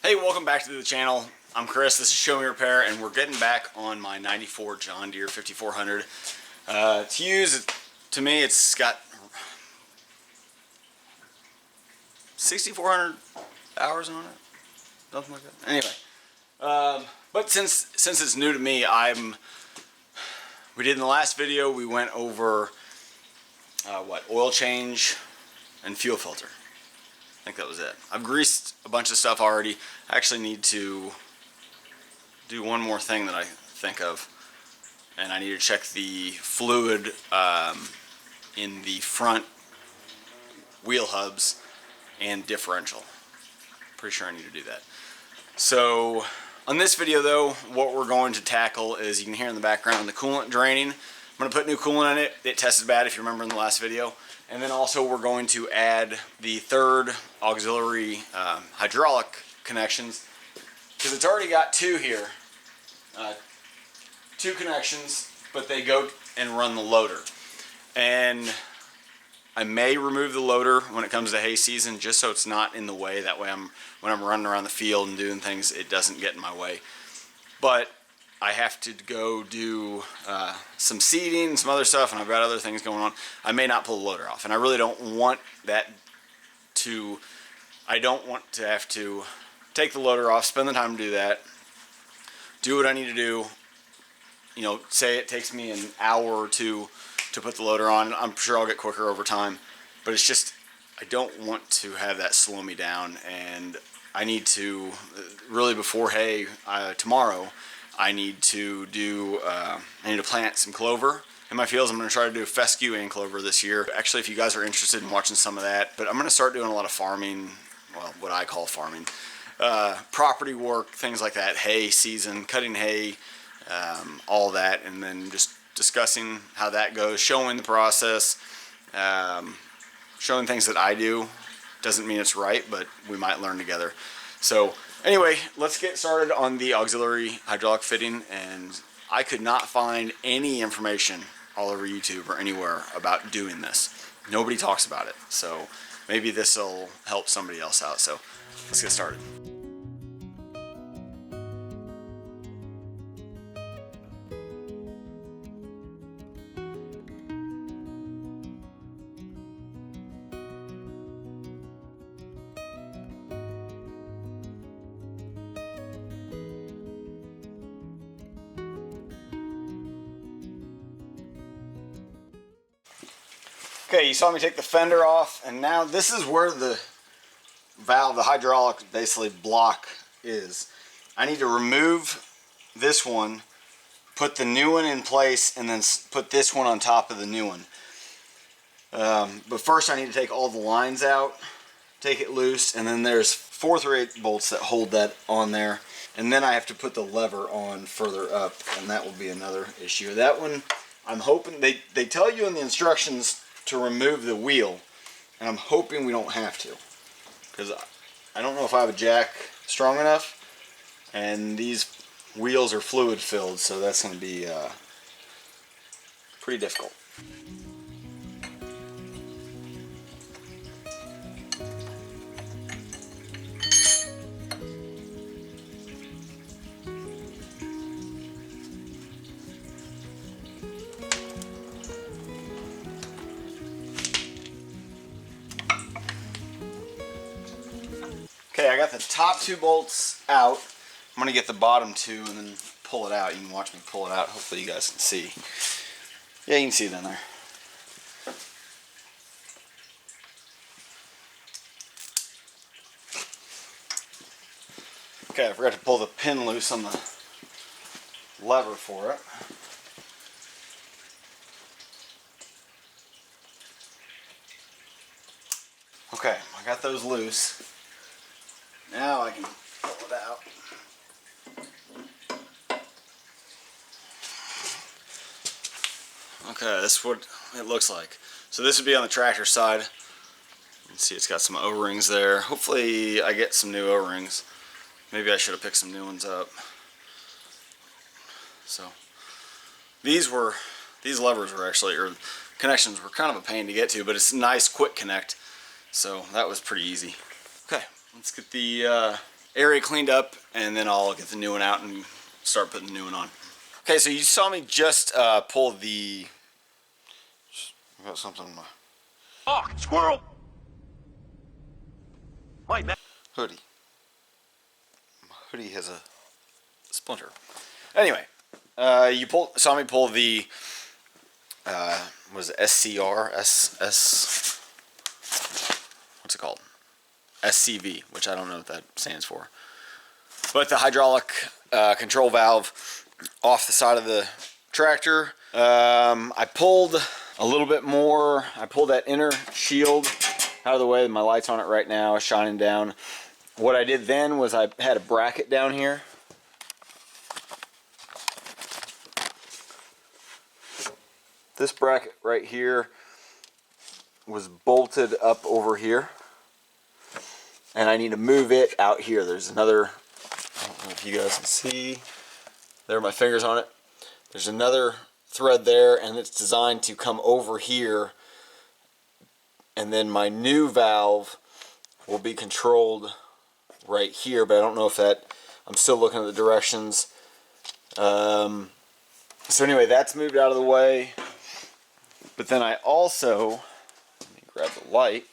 Hey, welcome back to the channel. I'm Chris, this is Show Me Repair, and we're getting back on my 94 John Deere 5400. To use, to me, it's got 6,400 hours on it, something like that. Anyway, but since it's new to me, we did in the last video, we went over oil change and fuel filter. I think that was it. I've greased a bunch of stuff already. I actually need to do one more thing that I think of, and I need to check the fluid in the front wheel hubs and differential. Pretty sure I need to do that. So on this video though, what we're going to tackle is, you can hear in the background the coolant draining. I'm going to put new coolant in it. It tested bad, if you remember in the last video. And then also we're going to add the third auxiliary hydraulic connections, because it's already got two here. Two connections, but they go and run the loader. And I may remove the loader when it comes to hay season, just so it's not in the way. That way when I'm running around the field and doing things, it doesn't get in my way. But I have to go do some seeding and some other stuff, and I've got other things going on. I may not pull the loader off, and I really don't want that to, I don't want to have to take the loader off, spend the time to do that, do what I need to do. You know, say it takes me an hour or two to put the loader on. I'm sure I'll get quicker over time, but it's just, I don't want to have that slow me down. And I need to, really before hay tomorrow, I need to do, I need to plant some clover in my fields. I'm going to try to do fescue and clover this year. Actually, if you guys are interested in watching some of that, but I'm going to start doing a lot of farming, well, what I call farming, property work, things like that, hay season, cutting hay, all that, and then just discussing how that goes, showing the process, showing things that I do. Doesn't mean it's right, but we might learn together. So anyway, let's get started on the auxiliary hydraulic fitting. And I could not find any information all over YouTube or anywhere about doing this. Nobody talks about it, so maybe this will help somebody else out. So let's get started. Okay, you saw me take the fender off, and now this is where the valve, the hydraulic basically block is. I need to remove this one, put the new one in place, and then put this one on top of the new one. But first I need to take all the lines out, take it loose, and then there's 4 3/8 bolts that hold that on there. And then I have to put the lever on further up, and that will be another issue. That one, I'm hoping, they tell you in the instructions to remove the wheel, and I'm hoping we don't have to, because I don't know if I have a jack strong enough, and these wheels are fluid filled, so that's going to be pretty difficult. Okay, I got the top 2 bolts out. I'm going to get the bottom 2 and then pull it out. You can watch me pull it out. Hopefully you guys can see. Yeah, you can see it in there. Okay, I forgot to pull the pin loose on the lever for it. Okay, I got those loose. Now I can pull it out. Okay, this is what it looks like. So this would be on the tractor side. You can see it's got some O-rings there. Hopefully I get some new O-rings. Maybe I should have picked some new ones up. So these levers were actually, or connections were kind of a pain to get to, but it's a nice quick connect. So that was pretty easy. Okay, let's get the area cleaned up, and then I'll get the new one out and start putting the new one on. Okay, so you saw me just pull the... I got something in my... Oh, squirrel! My hoodie. My hoodie has a splinter. Anyway, you saw me pull the was it SCR? What's it called? SCV, which I don't know what that stands for. But the hydraulic control valve off the side of the tractor. I pulled a little bit more. I pulled that inner shield out of the way. My light's on it right now, shining down. What I did then was I had a bracket down here. This bracket right here was bolted up over here, and I need to move it out here. There's another, I don't know if you guys can see, there are my fingers on it. There's another thread there, and it's designed to come over here, and then my new valve will be controlled right here, but I don't know if that, I'm still looking at the directions. So anyway, that's moved out of the way. But then I also, let me grab the light,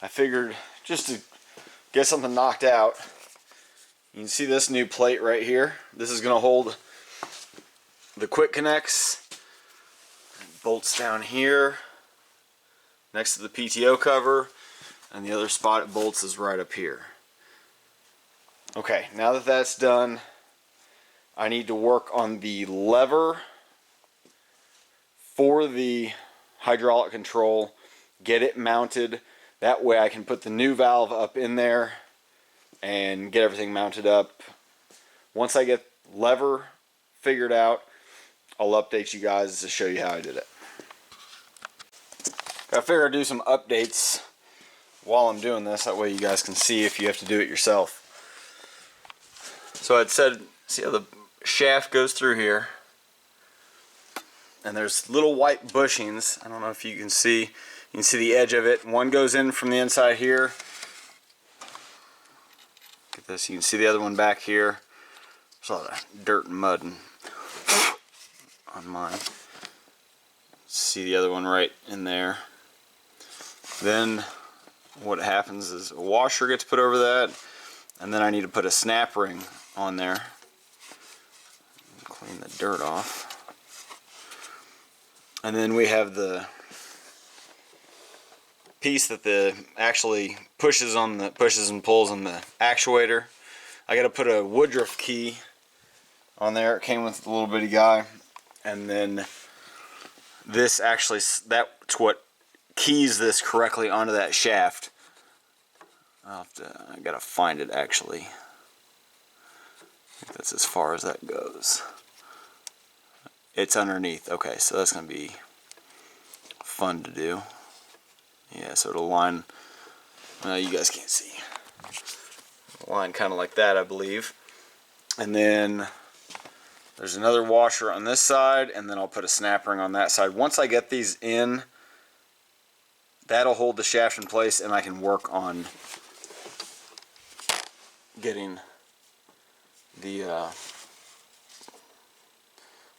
I figured just to get something knocked out, you can see this new plate right here. This is going to hold the quick connects. It bolts down here next to the PTO cover, and the other spot it bolts is right up here. Okay, now that that's done, I need to work on the lever for the hydraulic control, get it mounted. That way I can put the new valve up in there and get everything mounted up. Once I get lever figured out, I'll update you guys to show you how I did it. I figure I'd do some updates while I'm doing this, that way you guys can see if you have to do it yourself. So I'd said, see how the shaft goes through here, and there's little white bushings. I don't know if you can see the edge of it. One goes in from the inside here. Get this, you can see the other one back here. There's a lot of dirt and mud on mine. See the other one right in there. Then what happens is a washer gets put over that, and then I need to put a snap ring on there. Clean the dirt off. And then we have the piece that actually pushes and pulls on the actuator. I got to put a Woodruff key on there. It came with a little bitty guy, and then this actually, that's what keys this correctly onto that shaft. I gotta find it actually. I think that's as far as that goes. It's underneath. Okay, so that's gonna be fun to do. Yeah, so it'll line, you guys can't see, line kind of like that, I believe. And then there's another washer on this side, and then I'll put a snap ring on that side. Once I get these in, that'll hold the shaft in place, and I can work on getting the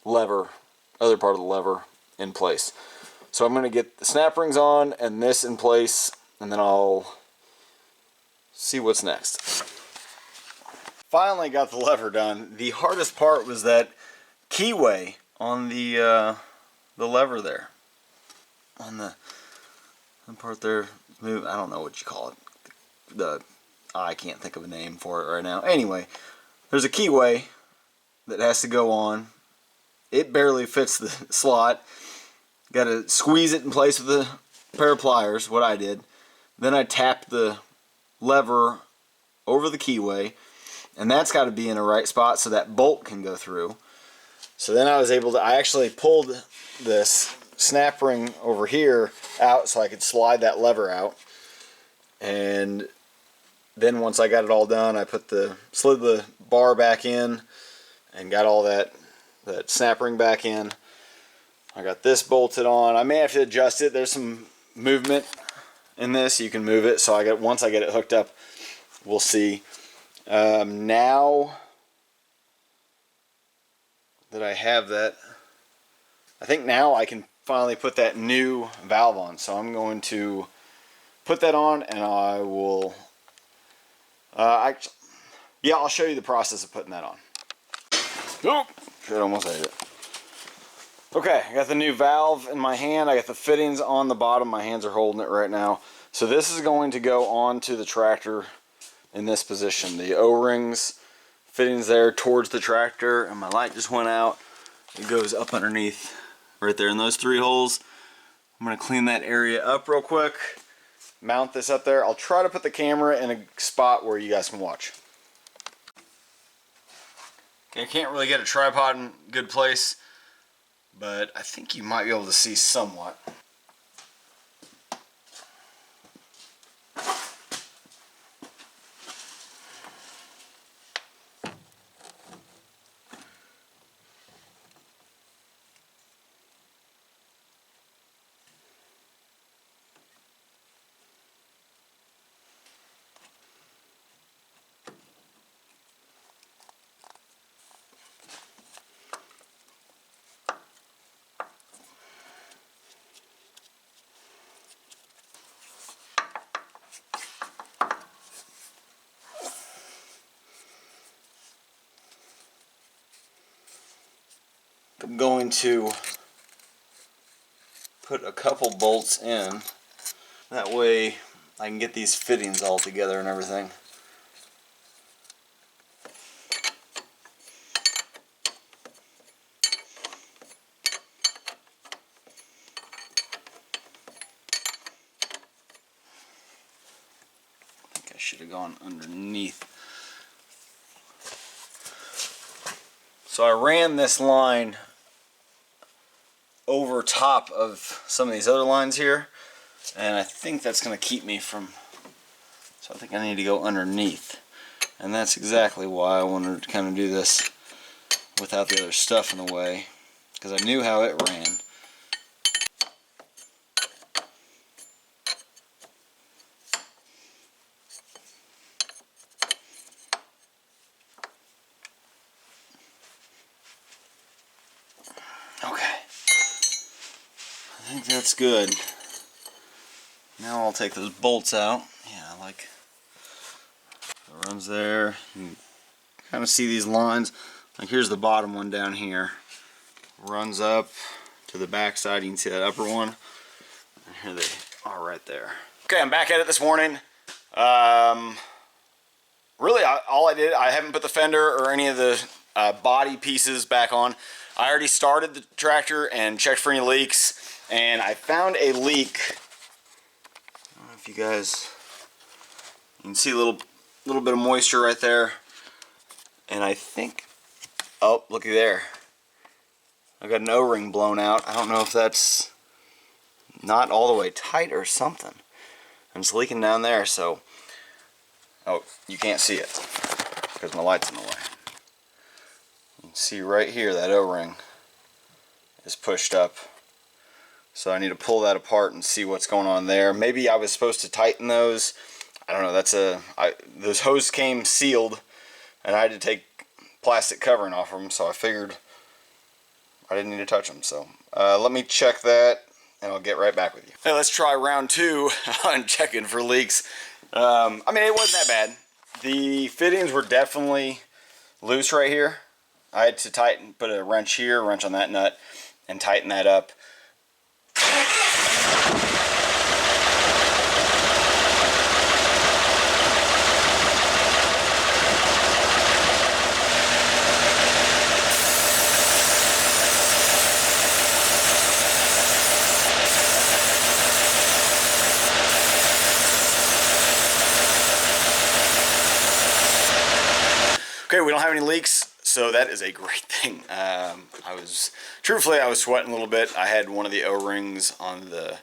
other part of the lever in place. So I'm going to get the snap rings on and this in place, and then I'll see what's next. Finally got the lever done. The hardest part was that keyway on the lever there. On the part there, I don't know what you call it. I can't think of a name for it right now. Anyway, there's a keyway that has to go on. It barely fits the slot. Got to squeeze it in place with a pair of pliers, what I did. Then I tapped the lever over the keyway, and that's got to be in the right spot so that bolt can go through. So then I actually pulled this snap ring over here out so I could slide that lever out. And then once I got it all done, I slid the bar back in and got all that snap ring back in. I got this bolted on. I may have to adjust it. There's some movement in this. You can move it. So once I get it hooked up, we'll see. Now that I have that, I think now I can finally put that new valve on. So I'm going to put that on, and I will, yeah, I'll show you the process of putting that on. Oh, should almost ate it. Okay, I got the new valve in my hand. I got the fittings on the bottom. My hands are holding it right now. So this is going to go onto the tractor in this position. The O-rings, fittings there towards the tractor, and my light just went out. It goes up underneath right there in those 3 holes. I'm going to clean that area up real quick, mount this up there. I'll try to put the camera in a spot where you guys can watch. Okay, I can't really get a tripod in a good place, but I think you might be able to see somewhat. I'm going to put a couple bolts in. That way I can get these fittings all together and everything. I think I should have gone underneath. So I ran this line over top of some of these other lines here, and I think that's going to keep me from, so I think I need to go underneath, and that's exactly why I wanted to kind of do this without the other stuff in the way, because I knew how it ran. Okay, I think that's good. Now I'll take those bolts out. Yeah, like it runs there. You can kind of see these lines. Like here's the bottom one down here. Runs up to the back side. You can see that upper one. And here they are right there. Okay, I'm back at it this morning. Really, all I did, I haven't put the fender or any of the body pieces back on. I already started the tractor and checked for any leaks, and I found a leak. I don't know if you guys, you can see a little bit of moisture right there, and I think, oh, looky there. I got an O-ring blown out. I don't know if that's not all the way tight or something. And it's leaking down there, so, oh, you can't see it because my light's in the way. You can see right here that O-ring is pushed up. So I need to pull that apart and see what's going on there. Maybe I was supposed to tighten those. I don't know. Those hoses came sealed, and I had to take plastic covering off them, so I figured I didn't need to touch them. So let me check that, and I'll get right back with you. Hey, let's try round 2 on checking for leaks. I mean, it wasn't that bad. The fittings were definitely loose right here. I had to put a wrench here, wrench on that nut, and tighten that up. Okay, we don't have any leaks, so that is a great thing. Truthfully, I was sweating a little bit. I had one of the O-rings on the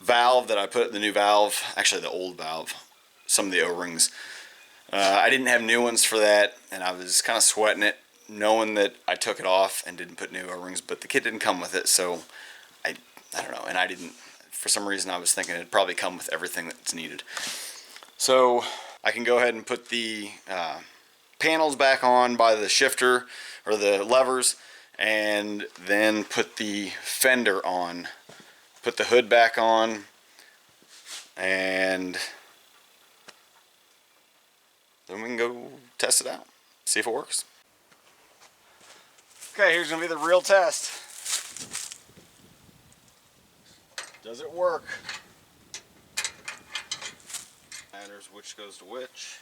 valve that I put, the new valve, actually the old valve, some of the O-rings. I didn't have new ones for that, and I was kind of sweating it, knowing that I took it off and didn't put new O-rings, but the kit didn't come with it, so I don't know, and I didn't, for some reason I was thinking it'd probably come with everything that's needed. So I can go ahead and put the panels back on by the shifter or the levers, and then put the fender on, put the hood back on, and then we can go test it out, see if it works. Okay, here's gonna be the real test. Does it work? Matters which goes to which.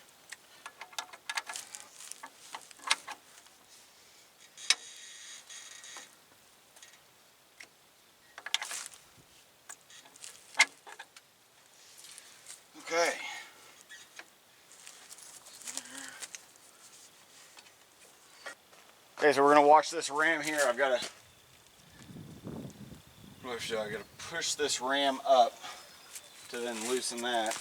Okay. Okay, so we're gonna watch this ram here. I've got to. I got to push this ram up to then loosen that.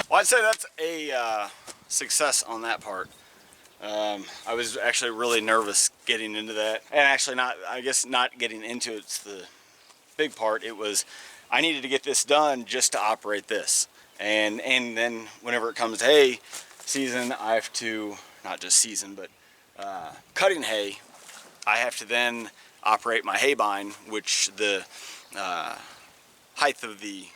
Well, I'd say that's a success on that part. I was actually really nervous getting into that, and actually not, I guess not getting into it's the big part. It was, I needed to get this done just to operate this. And then whenever it comes to hay season, I have to, not just season, but cutting hay, I have to then operate my hay bind, which the height of the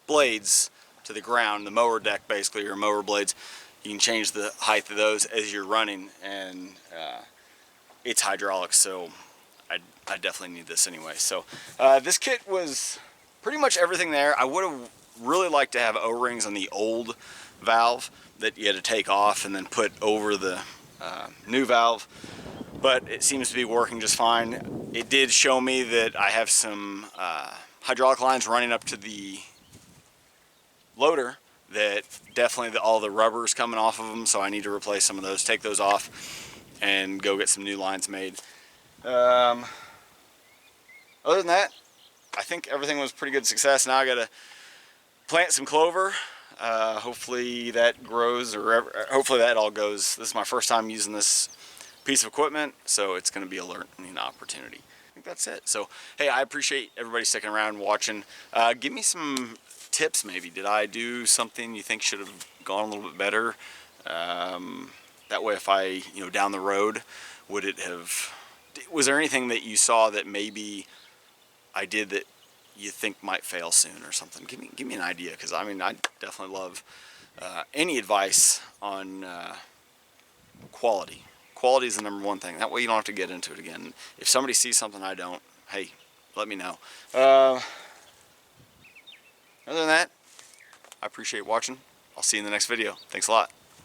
blades to the ground, the mower deck basically, or mower blades, you can change the height of those as you're running, and it's hydraulics, so I definitely need this anyway. So this kit was pretty much everything there. I would have really liked to have O-rings on the old valve that you had to take off and then put over the new valve, but it seems to be working just fine. It did show me that I have some hydraulic lines running up to the loader that definitely all the rubber's coming off of them, so I need to replace some of those, take those off, and go get some new lines made. Other than that, I think everything was pretty good success. Now I gotta plant some clover. Hopefully that grows, or hopefully that all goes. This is my first time using this piece of equipment, so it's gonna be a learning opportunity. I think that's it. So hey, I appreciate everybody sticking around and watching. Give me some tips maybe. Did I do something you think should have gone a little bit better? That way if I, down the road, would it have, was there anything that you saw that maybe I did that you think might fail soon or something? Give me an idea, because I mean, I definitely love any advice on quality. Quality is the number one thing. That way you don't have to get into it again. If somebody sees something I don't, hey, let me know. Other than that, I appreciate watching. I'll see you in the next video. Thanks a lot.